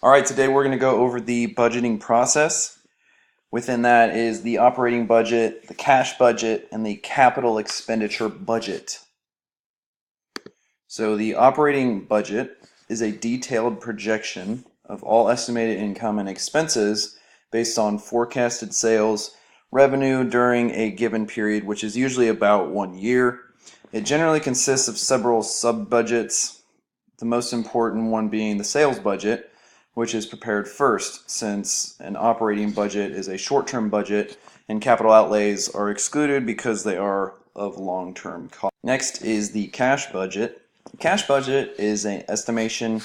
All right, today we're going to go over the budgeting process. Within that is the operating budget, the cash budget, and the capital expenditure budget. So the operating budget is a detailed projection of all estimated income and expenses based on forecasted sales revenue during a given period, which is usually about 1 year. It generally consists of several sub-budgets, the most important one being the sales budget, which is prepared first, since an operating budget is a short-term budget and capital outlays are excluded because they are of long-term cost. Next is the cash budget. The cash budget is an estimation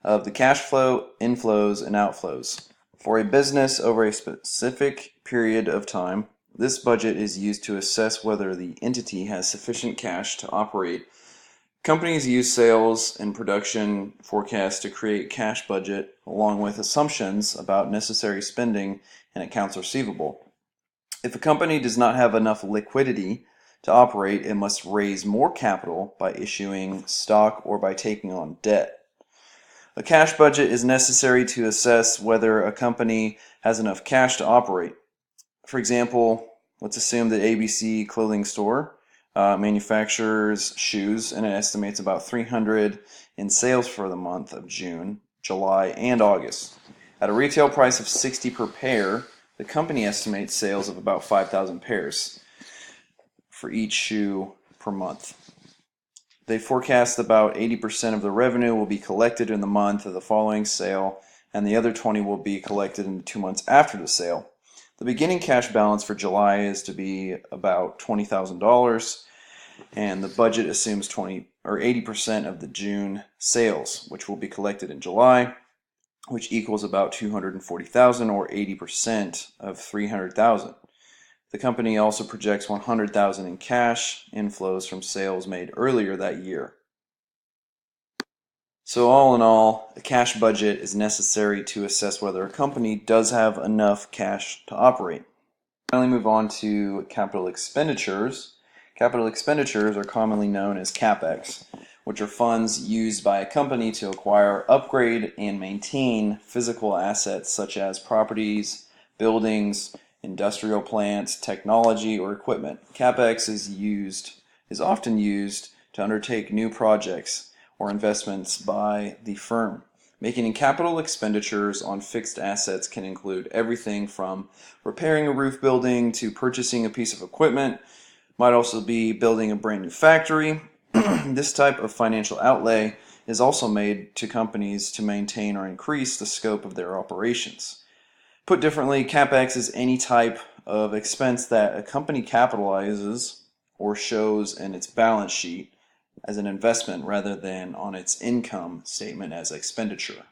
of the cash flow, inflows, and outflows. For a business over a specific period of time, this budget is used to assess whether the entity has sufficient cash to operate. Companies use sales and production forecasts to create cash budget along with assumptions about necessary spending and accounts receivable. If a company does not have enough liquidity to operate, it must raise more capital by issuing stock or by taking on debt. A cash budget is necessary to assess whether a company has enough cash to operate. For example, let's assume that ABC clothing store manufactures shoes and it estimates about 300 in sales for the month of June, July, and August. At a retail price of 60 per pair, the company estimates sales of about 5,000 pairs for each shoe per month. They forecast about 80% of the revenue will be collected in the month of the following sale, and the other 20 will be collected in the 2 months after the sale. The beginning cash balance for July is to be about $20,000, and the budget assumes 20 or 80% of the June sales, which will be collected in July, which equals about $240,000 or 80% of $300,000. The company also projects $100,000 in cash inflows from sales made earlier that year. So all in all, a cash budget is necessary to assess whether a company does have enough cash to operate. Finally, move on to capital expenditures. Capital expenditures are commonly known as CapEx, which are funds used by a company to acquire, upgrade, and maintain physical assets such as properties, buildings, industrial plants, technology, or equipment. CapEx is often used to undertake new projects or investments by the firm. Making capital expenditures on fixed assets can include everything from repairing a roof building to purchasing a piece of equipment. Might also be building a brand new factory. This type of financial outlay is also made to companies to maintain or increase the scope of their operations. Put differently, CapEx is any type of expense that a company capitalizes or shows in its balance sheet as an investment rather than on its income statement as expenditure.